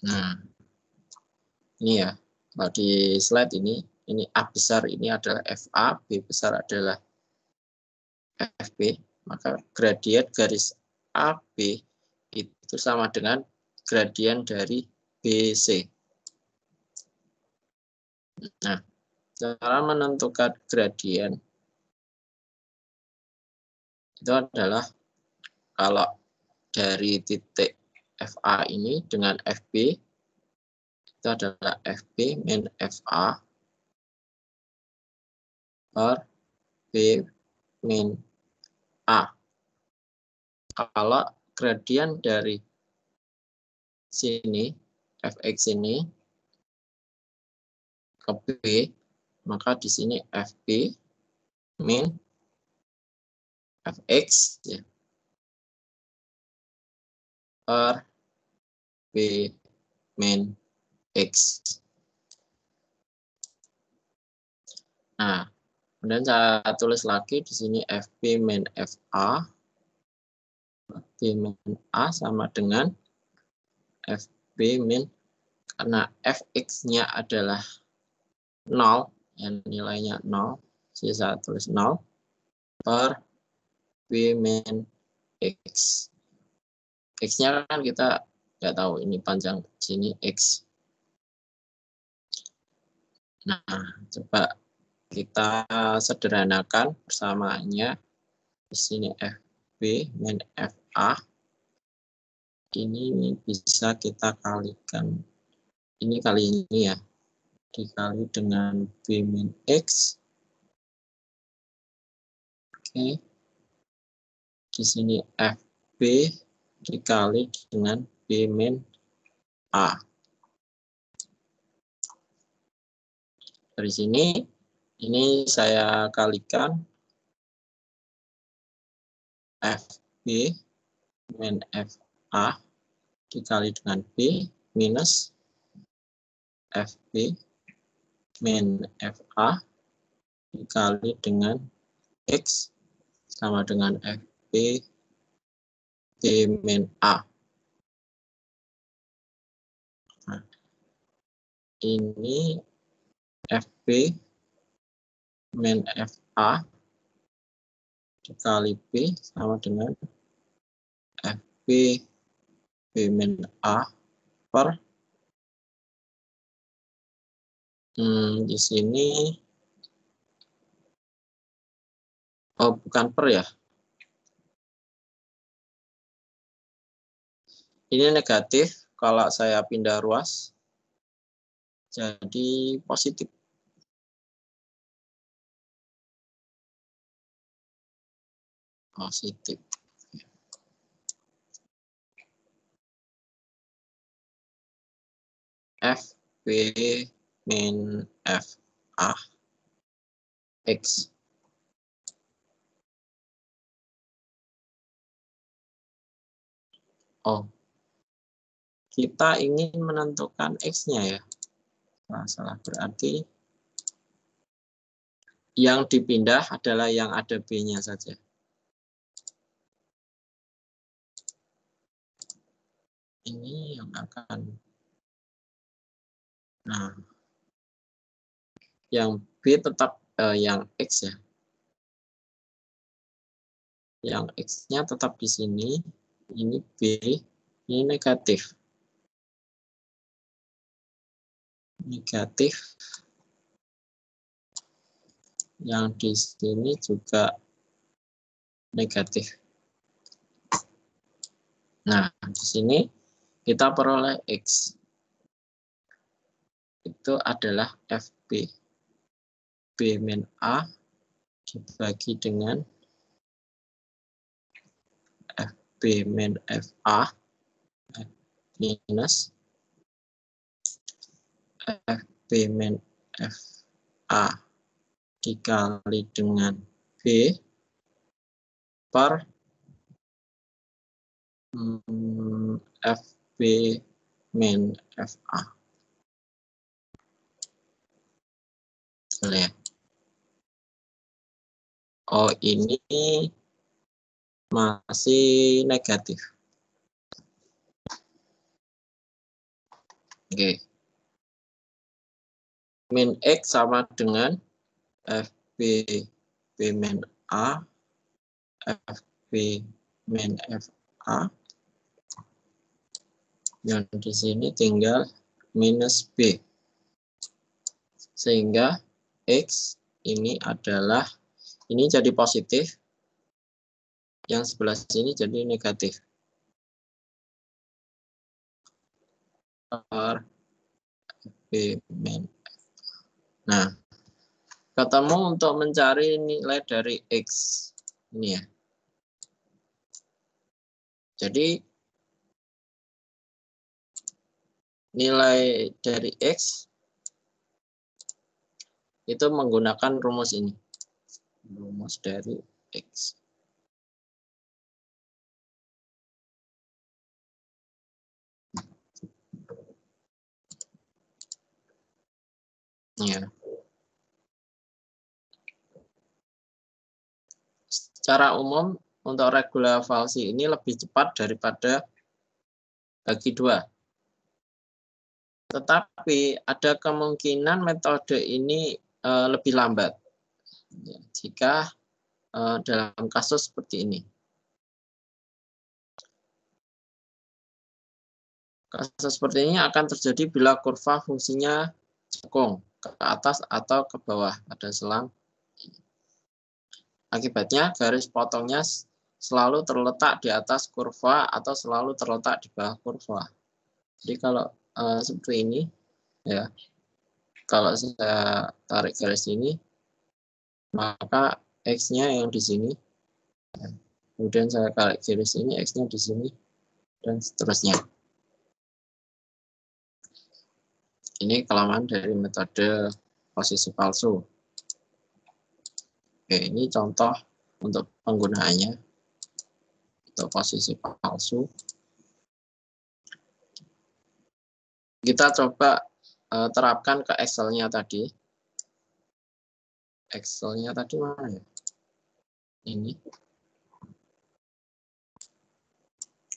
Nah, ini ya, kalau di slide ini A besar ini adalah FA, B besar adalah FB, maka gradien garis AB itu sama dengan gradien dari BC. Nah, cara menentukan gradien itu adalah kalau dari titik FA ini dengan FB itu adalah FB min FA per B min A. Kalau gradien dari sini Fx ini ke B, maka di sini FB min Fx ya, per B min X. Nah, kemudian saya tulis lagi di sini FB min FA, B min A sama dengan FB min, karena Fx-nya adalah 0, yang nilainya 0, jadi saya tulis 0, per B min X. X-nya kan kita nggak tahu, ini panjang sini X. Nah, coba kita sederhanakan persamaannya. Di sini FB min FA. Ini bisa kita kalikan. Ini kali ini ya. Dikali dengan B min X. Oke. di sini FB dikali dengan B min A. Dari sini, ini saya kalikan FB min FA dikali dengan B minus FB min FA dikali dengan X sama dengan FB B min A. Nah, ini FB min FA dikali B sama dengan FB B min A per di sini bukan per ya. Ini negatif kalau saya pindah ruas jadi positif. Positif. FB min FA X. Oh, kita ingin menentukan X-nya ya. Salah, berarti yang dipindah adalah yang ada B-nya saja. Ini yang akan, nah, yang B tetap yang X ya. Yang X-nya tetap di sini, ini B, ini negatif. Negatif. Yang di sini juga negatif. Nah, di sini kita peroleh X. Itu adalah FB. B min A dibagi dengan FB min FA minus FB min FA dikali dengan B per FB min FA. Lihat. Oh, ini masih negatif. Oke. Min X sama dengan FB B min A FB min FA. Yang di sini tinggal minus B. Sehingga X ini adalah, ini jadi positif, yang sebelah sini jadi negatif. Per B min. Nah, ketemu untuk mencari nilai dari X. Ini ya. Jadi, nilai dari X itu menggunakan rumus ini. Rumus dari X. Ya. Secara umum, untuk regula falsi ini lebih cepat daripada bagi 2. Tetapi ada kemungkinan metode ini lebih lambat jika dalam kasus seperti ini. Kasus seperti ini akan terjadi bila kurva fungsinya cekung ke atas atau ke bawah pada selang. Akibatnya garis potongnya selalu terletak di atas kurva atau selalu terletak di bawah kurva. Jadi kalau seperti ini, ya, kalau saya tarik garis ini, maka X-nya yang di sini Kemudian saya tarik garis ini, X-nya di sini, dan seterusnya. Ini kelemahan dari metode posisi palsu. Oke, ini contoh untuk penggunaannya. Untuk posisi palsu. Kita coba terapkan ke Excel-nya tadi. Excel-nya tadi mana ya? Ini.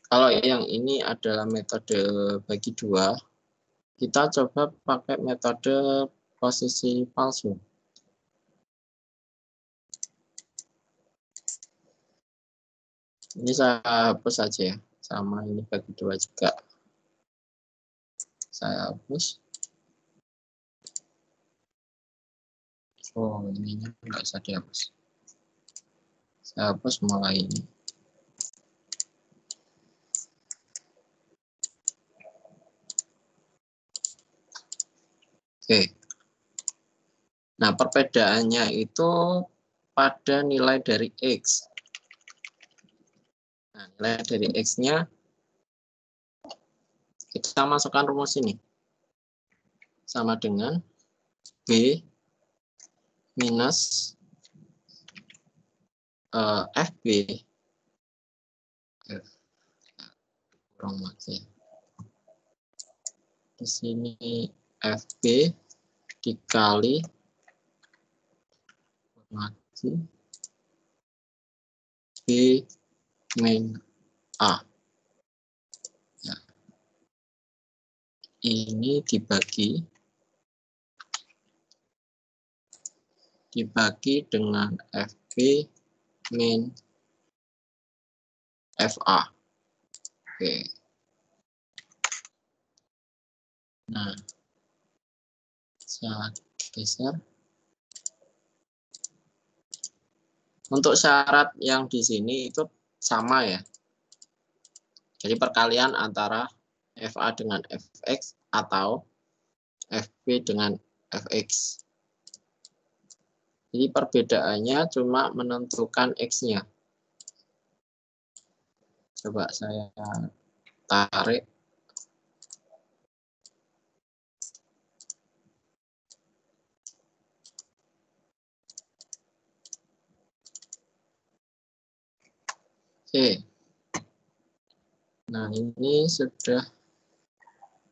Kalau yang ini adalah metode bagi dua, kita coba pakai metode posisi palsu. Ini saya hapus saja ya, sama ini bagi dua juga. Saya hapus. Oh, ininya nggak bisa dihapus. Saya hapus mulai ini. Oke. Nah, perbedaannya itu pada nilai dari X. Nah, nilai dari X-nya kita masukkan rumus ini. Sama dengan B minus FB. Kurang lagi. Di sini FB dikali lagi B min A. Ya. Ini dibagi dengan FB min FA. Oke. Nah, saya geser. Untuk syarat yang di sini itu sama ya. Jadi perkalian antara FA dengan FX atau FB dengan FX. Jadi perbedaannya cuma menentukan X-nya. Coba saya tarik. Oke. Nah, ini sudah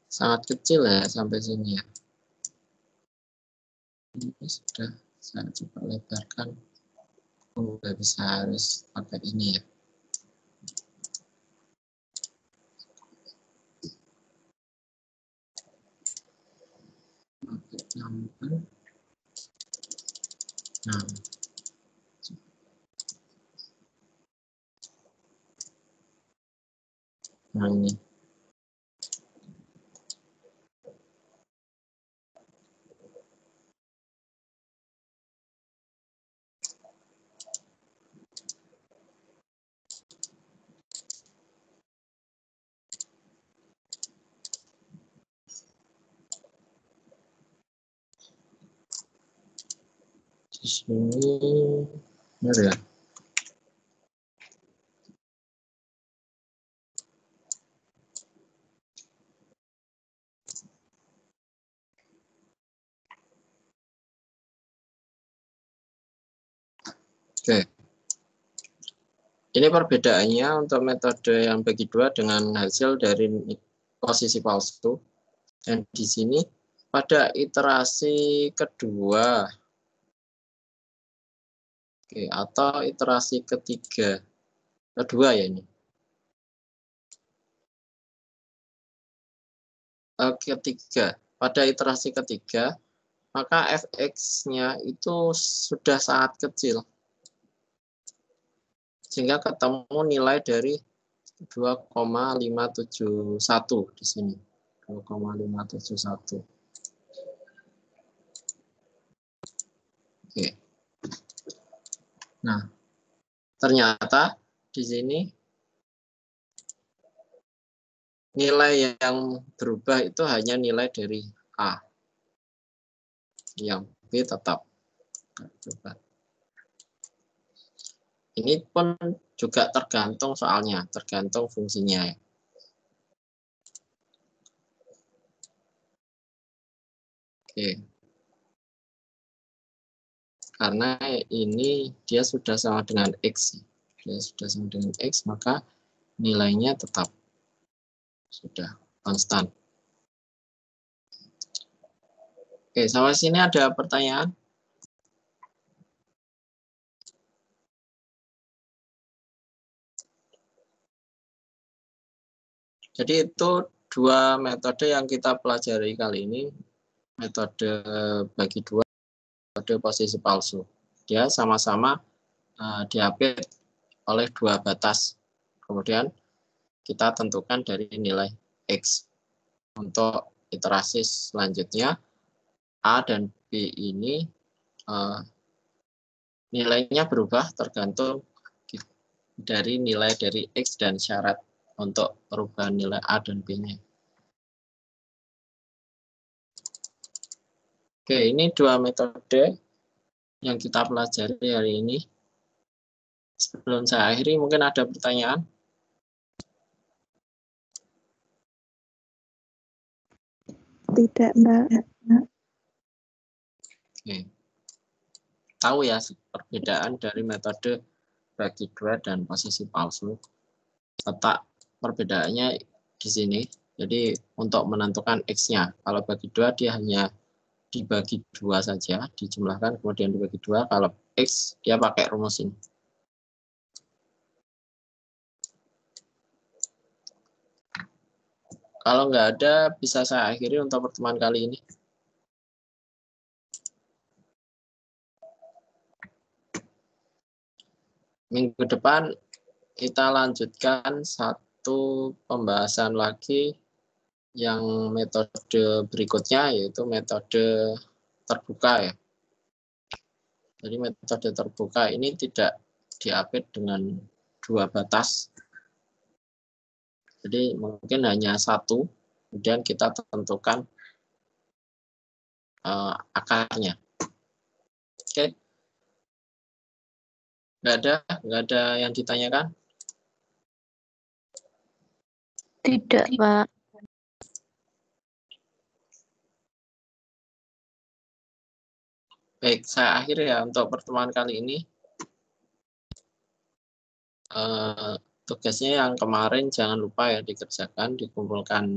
sangat kecil ya sampai sini ya. Ini sudah saya coba lebarkan. Udah bisa harus pakai ini ya. Nah ini. Di sini benar ya. Oke. Ini perbedaannya untuk metode yang bagi dua dengan hasil dari posisi palsu. Dan di sini pada iterasi kedua, oke, atau iterasi kedua ya ini. Ketiga, pada iterasi ketiga, maka fx-nya itu sudah sangat kecil. Sehingga ketemu nilai dari 2,571 di sini. 2,571. Oke. Nah, ternyata di sini nilai yang berubah itu hanya nilai dari A. Yang B tetap. Coba. Ini pun juga tergantung soalnya, tergantung fungsinya. Oke. Karena ini dia sudah sama dengan X. Dia sudah sama dengan X, maka nilainya tetap sudah konstan. Oke, sampai sini ada pertanyaan? Jadi itu dua metode yang kita pelajari kali ini, metode bagi dua, metode posisi palsu. Dia sama-sama diapit oleh dua batas. Kemudian kita tentukan dari nilai X. Untuk iterasi selanjutnya, A dan B ini nilainya berubah tergantung dari nilai dari X dan syarat untuk perubahan nilai A dan B-nya. Oke, ini dua metode yang kita pelajari hari ini. Sebelum saya akhiri, mungkin ada pertanyaan? Tidak, Mbak. Oke. Tahu ya perbedaan dari metode bagi dua dan posisi palsu. Letak perbedaannya di sini. Jadi untuk menentukan X-nya, kalau bagi dua dia hanya dibagi dua saja, dijumlahkan kemudian dibagi dua. Kalau X dia pakai rumus ini. Kalau nggak ada, bisa saya akhiri untuk pertemuan kali ini. Minggu depan kita lanjutkan satu pembahasan lagi yang metode berikutnya, yaitu metode terbuka ya. Jadi metode terbuka ini tidak diapit dengan dua batas. Jadi mungkin hanya satu, kemudian kita tentukan akarnya. Oke. Nggak ada yang ditanyakan? Tidak, Pak. Baik, saya akhiri ya untuk pertemuan kali ini. Tugasnya yang kemarin jangan lupa ya dikerjakan, dikumpulkan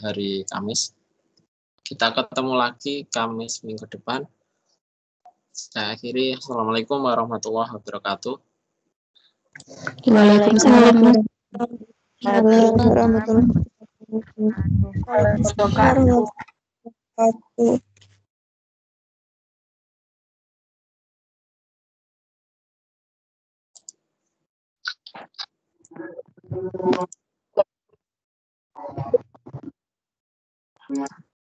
hari Kamis. Kita ketemu lagi Kamis minggu depan. Saya akhiri. Assalamualaikum warahmatullahi wabarakatuh. Waalaikumsalam. Warahmatullahi wabarakatuh.